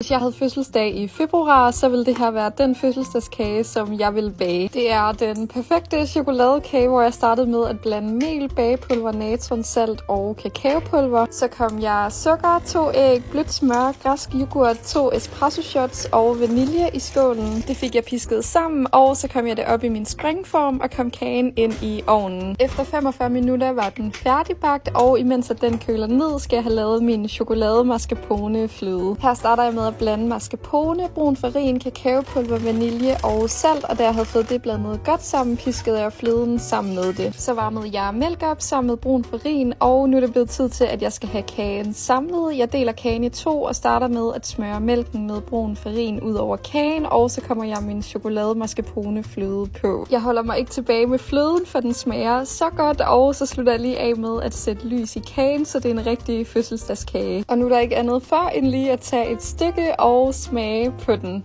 Hvis jeg havde fødselsdag i februar, så ville det her være den fødselsdagskage, som jeg ville bage. Det er den perfekte chokoladekage, hvor jeg startede med at blande mel, bagepulver, natron, salt og kakaopulver. Så kom jeg sukker, 2 æg, blødt smør, græsk yoghurt, 2 espresso shots og vanilje i skålen. Det fik jeg pisket sammen, og så kom jeg det op i min springform og kom kagen ind i ovnen. Efter 45 minutter var den færdigbagt, og imens at den køler ned, skal jeg have lavet min chokolade mascarpone fløde. Her starter jeg med at blande mascarpone, brun farin, kakaopulver, vanilje og salt, og da jeg havde fået det blandet godt sammen, piskede jeg fløden sammen med det. Så varmede jeg mælk op sammen med brun farin, og nu er det blevet tid til, at jeg skal have kagen samlet. Jeg deler kagen i 2 og starter med at smøre mælken med brun farin ud over kagen, og så kommer jeg min chokolade mascarpone fløde på. Jeg holder mig ikke tilbage med fløden, for den smager så godt, og så slutter jeg lige af med at sætte lys i kagen, så det er en rigtig fødselsdagskage. Og nu er der ikke andet for end lige at tage et stykke og smage på den.